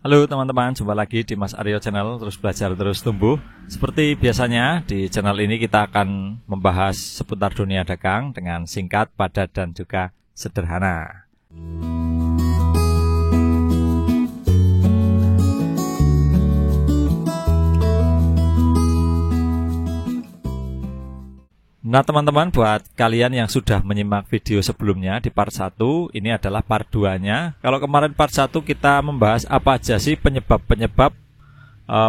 Halo teman-teman, jumpa lagi di Mas Aryo Channel, terus belajar terus tumbuh. Seperti biasanya di channel ini kita akan membahas seputar dunia dagang dengan singkat, padat, dan juga sederhana. Nah teman-teman, buat kalian yang sudah menyimak video sebelumnya di part 1, ini adalah part 2-nya. Kalau kemarin part 1 kita membahas apa aja sih penyebab-penyebab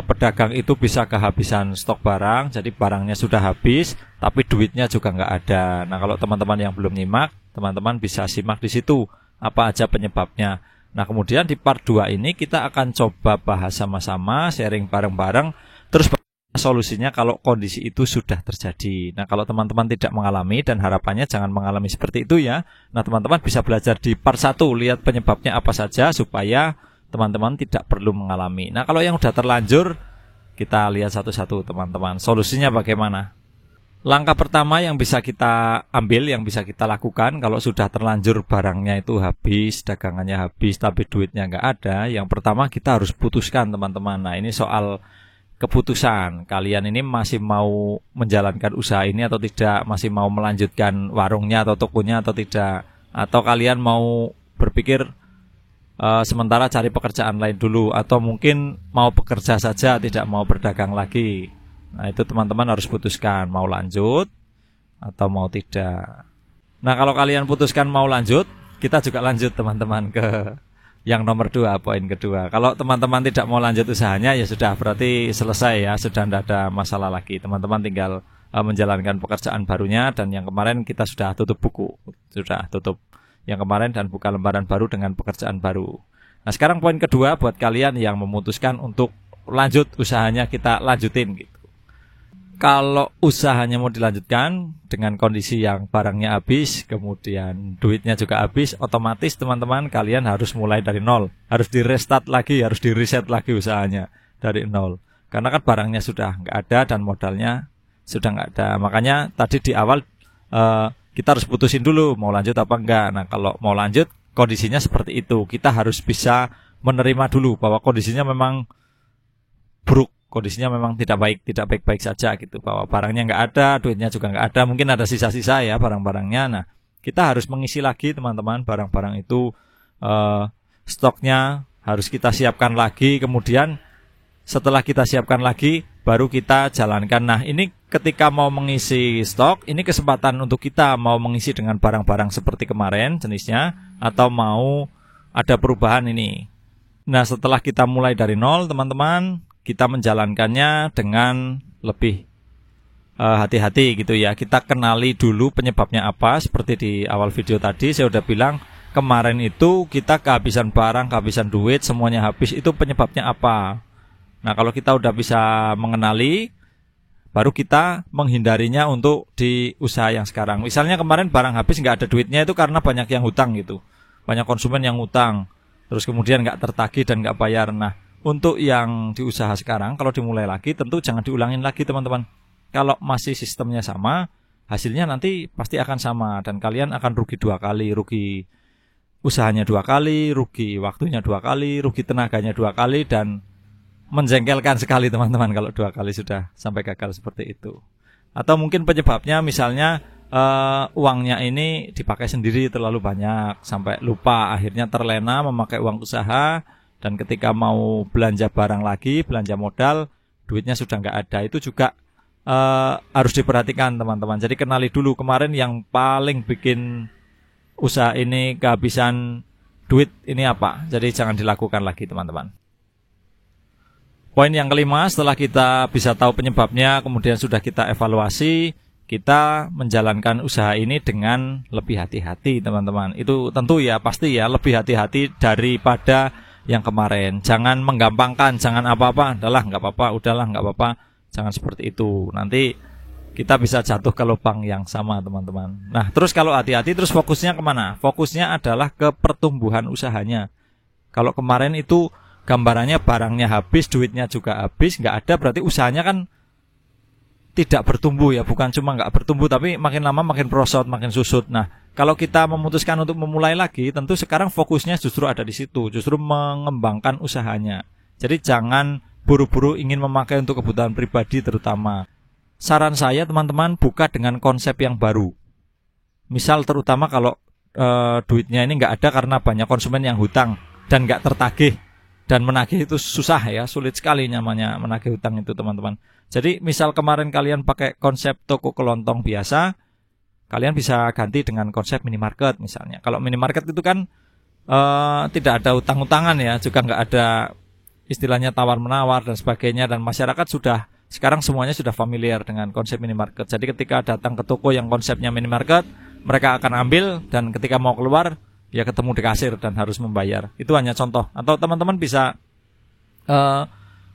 pedagang itu bisa kehabisan stok barang. Jadi barangnya sudah habis, tapi duitnya juga nggak ada. Nah kalau teman-teman yang belum nyimak, teman-teman bisa simak di situ apa aja penyebabnya. Nah kemudian di part 2 ini kita akan coba bahas sama-sama, sharing bareng-bareng, terus solusinya kalau kondisi itu sudah terjadi. Nah kalau teman-teman tidak mengalami, dan harapannya jangan mengalami seperti itu ya. Nah teman-teman bisa belajar di part 1, lihat penyebabnya apa saja supaya teman-teman tidak perlu mengalami. Nah kalau yang sudah terlanjur, kita lihat satu-satu teman-teman. Solusinya bagaimana? Langkah pertama yang bisa kita ambil, yang bisa kita lakukan kalau sudah terlanjur barangnya itu habis, dagangannya habis tapi duitnya nggak ada. Yang pertama kita harus putuskan teman-teman. Nah ini soal keputusan, kalian ini masih mau menjalankan usaha ini atau tidak, masih mau melanjutkan warungnya atau tokonya atau tidak, atau kalian mau berpikir sementara cari pekerjaan lain dulu, atau mungkin mau bekerja saja tidak mau berdagang lagi. Nah itu teman-teman harus putuskan mau lanjut atau mau tidak. Nah kalau kalian putuskan mau lanjut, kita juga lanjut teman-teman ke yang nomor 2, poin kedua. Kalau teman-teman tidak mau lanjut usahanya, ya sudah, berarti selesai ya, sudah tidak ada masalah lagi. Teman-teman tinggal menjalankan pekerjaan barunya, dan yang kemarin kita sudah tutup buku, sudah tutup yang kemarin dan buka lembaran baru dengan pekerjaan baru. Nah sekarang poin kedua buat kalian yang memutuskan untuk lanjut usahanya, kita lanjutin gitu. Kalau usahanya mau dilanjutkan dengan kondisi yang barangnya habis, kemudian duitnya juga habis, otomatis teman-teman kalian harus mulai dari nol. Harus di restart lagi, harus di reset lagi usahanya dari nol. Karena kan barangnya sudah nggak ada dan modalnya sudah nggak ada. Makanya tadi di awal kita harus putusin dulu mau lanjut apa enggak. Nah kalau mau lanjut kondisinya seperti itu. Kita harus bisa menerima dulu bahwa kondisinya memang buruk. Kondisinya memang tidak baik-baik saja gitu, bahwa barangnya nggak ada, duitnya juga nggak ada, mungkin ada sisa-sisa ya barang-barangnya. Nah kita harus mengisi lagi teman-teman barang-barang itu, stoknya harus kita siapkan lagi. Kemudian setelah kita siapkan lagi baru kita jalankan. Nah ini ketika mau mengisi stok, ini kesempatan untuk kita mau mengisi dengan barang-barang seperti kemarin jenisnya, atau mau ada perubahan ini. Nah setelah kita mulai dari nol teman-teman, kita menjalankannya dengan lebih hati-hati gitu ya. Kita kenali dulu penyebabnya apa. Seperti di awal video tadi saya udah bilang, kemarin itu kita kehabisan barang, kehabisan duit, semuanya habis. Itu penyebabnya apa? Nah kalau kita udah bisa mengenali, baru kita menghindarinya untuk di usaha yang sekarang. Misalnya kemarin barang habis nggak ada duitnya, itu karena banyak yang hutang gitu, banyak konsumen yang hutang, terus kemudian nggak tertagih dan nggak bayar. Nah untuk yang di usaha sekarang, kalau dimulai lagi tentu jangan diulangin lagi teman-teman. Kalau masih sistemnya sama, hasilnya nanti pasti akan sama, dan kalian akan rugi 2 kali. Rugi usahanya 2 kali, rugi waktunya 2 kali, rugi tenaganya 2 kali, dan menjengkelkan sekali teman-teman kalau 2 kali sudah sampai gagal seperti itu. Atau mungkin penyebabnya misalnya uangnya ini dipakai sendiri terlalu banyak sampai lupa, akhirnya terlena memakai uang usaha. Dan ketika mau belanja barang lagi, belanja modal, duitnya sudah nggak ada. Itu juga harus diperhatikan teman-teman. Jadi kenali dulu kemarin yang paling bikin usaha ini kehabisan duit ini apa. Jadi jangan dilakukan lagi teman-teman. Poin yang kelima, setelah kita bisa tahu penyebabnya, kemudian sudah kita evaluasi, kita menjalankan usaha ini dengan lebih hati-hati teman-teman. Itu tentu ya, pasti ya, lebih hati-hati daripada yang kemarin. Jangan menggampangkan, jangan apa-apa, udahlah nggak apa-apa, udahlah nggak apa-apa, jangan seperti itu. Nanti kita bisa jatuh ke lubang yang sama teman-teman. Nah terus kalau hati-hati, terus fokusnya kemana? Fokusnya adalah ke pertumbuhan usahanya. Kalau kemarin itu gambarannya barangnya habis, duitnya juga habis, nggak ada, berarti usahanya kan tidak bertumbuh ya, bukan cuma nggak bertumbuh tapi makin lama makin merosot, makin susut. Nah, kalau kita memutuskan untuk memulai lagi, tentu sekarang fokusnya justru ada di situ, justru mengembangkan usahanya. Jadi jangan buru-buru ingin memakai untuk kebutuhan pribadi terutama. Saran saya teman-teman, buka dengan konsep yang baru. Misal terutama kalau duitnya ini nggak ada karena banyak konsumen yang hutang dan nggak tertagih. Dan menagih itu susah ya, sulit sekali namanya menagih hutang itu teman-teman. Jadi misal kemarin kalian pakai konsep toko kelontong biasa, kalian bisa ganti dengan konsep minimarket misalnya. Kalau minimarket itu kan tidak ada utang-utangan ya, juga nggak ada istilahnya tawar-menawar dan sebagainya. Dan masyarakat sudah, sekarang semuanya sudah familiar dengan konsep minimarket. Jadi ketika datang ke toko yang konsepnya minimarket, mereka akan ambil dan ketika mau keluar, ya ketemu di kasir dan harus membayar. Itu hanya contoh. Atau teman-teman bisa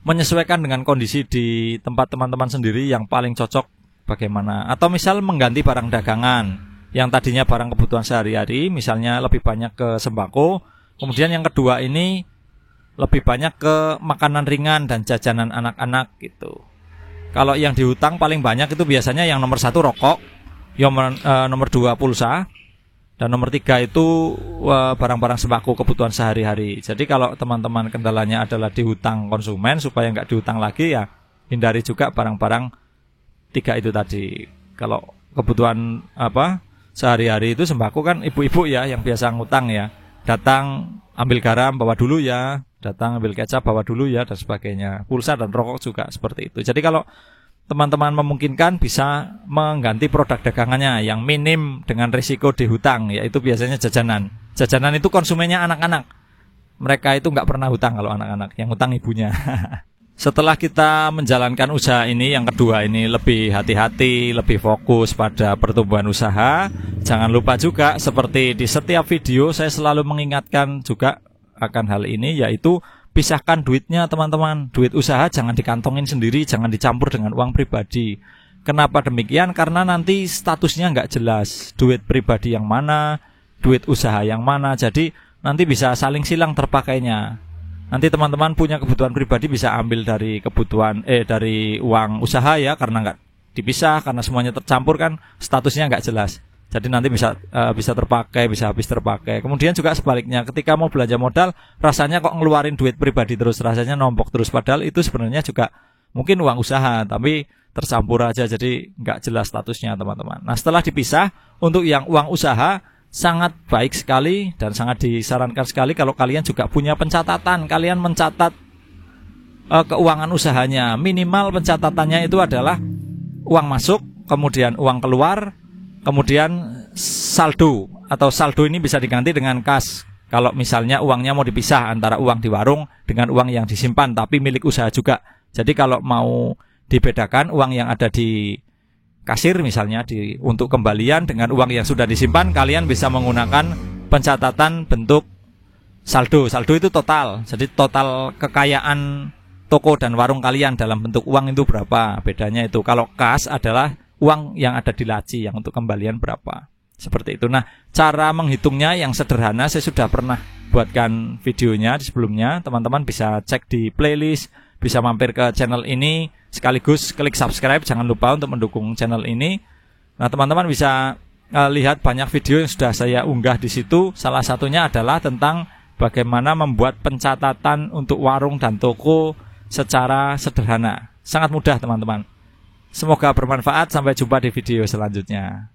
menyesuaikan dengan kondisi di tempat teman-teman sendiri yang paling cocok bagaimana. Atau misal mengganti barang dagangan yang tadinya barang kebutuhan sehari-hari, misalnya lebih banyak ke sembako. Kemudian yang kedua ini lebih banyak ke makanan ringan dan jajanan anak-anak gitu. Kalau yang dihutang paling banyak itu biasanya yang nomor 1 rokok, yang nomor 2 pulsa, dan nomor 3 itu barang-barang sembako kebutuhan sehari-hari. Jadi kalau teman-teman kendalanya adalah dihutang konsumen, supaya nggak dihutang lagi ya hindari juga barang-barang 3 itu tadi. Kalau kebutuhan sehari-hari itu sembako kan ibu-ibu ya yang biasa ngutang ya. Datang ambil garam bawa dulu ya, datang ambil kecap bawa dulu ya dan sebagainya. Pulsa dan rokok juga seperti itu. Jadi kalau teman-teman memungkinkan bisa mengganti produk dagangannya yang minim dengan risiko dihutang, yaitu biasanya jajanan. Jajanan itu konsumennya anak-anak. Mereka itu nggak pernah hutang kalau anak-anak, yang hutang ibunya. Setelah kita menjalankan usaha ini, yang kedua ini lebih hati-hati, lebih fokus pada pertumbuhan usaha. Jangan lupa juga seperti di setiap video saya selalu mengingatkan juga akan hal ini, yaitu pisahkan duitnya teman-teman. Duit usaha jangan dikantongin sendiri, jangan dicampur dengan uang pribadi. Kenapa demikian? Karena nanti statusnya nggak jelas. Duit pribadi yang mana, duit usaha yang mana. Jadi nanti bisa saling silang terpakainya. Nanti teman-teman punya kebutuhan pribadi bisa ambil dari kebutuhan dari uang usaha ya, karena nggak dipisah, karena semuanya tercampur kan statusnya nggak jelas. Jadi nanti bisa terpakai, bisa habis terpakai. Kemudian juga sebaliknya, ketika mau belanja modal, rasanya kok ngeluarin duit pribadi terus, rasanya nombok terus. Padahal itu sebenarnya juga mungkin uang usaha, tapi tercampur aja, jadi nggak jelas statusnya teman-teman. Nah setelah dipisah, untuk yang uang usaha, sangat baik sekali dan sangat disarankan sekali kalau kalian juga punya pencatatan. Kalian mencatat keuangan usahanya. Minimal pencatatannya itu adalah uang masuk, kemudian uang keluar, kemudian saldo, atau saldo ini bisa diganti dengan kas. Kalau misalnya uangnya mau dipisah antara uang di warung dengan uang yang disimpan tapi milik usaha juga. Jadi kalau mau dibedakan uang yang ada di kasir misalnya untuk kembalian dengan uang yang sudah disimpan, kalian bisa menggunakan pencatatan bentuk saldo. Saldo itu total. Jadi total kekayaan toko dan warung kalian dalam bentuk uang itu berapa. Bedanya itu. Kalau kas adalah uang yang ada di laci, yang untuk kembalian berapa. Seperti itu. Nah, cara menghitungnya yang sederhana saya sudah pernah buatkan videonya di sebelumnya. Teman-teman bisa cek di playlist, bisa mampir ke channel ini, sekaligus klik subscribe, jangan lupa untuk mendukung channel ini. Nah, teman-teman bisa lihat banyak video yang sudah saya unggah di situ. Salah satunya adalah tentang bagaimana membuat pencatatan untuk warung dan toko secara sederhana. Sangat mudah, teman-teman. Semoga bermanfaat. Sampai jumpa di video selanjutnya.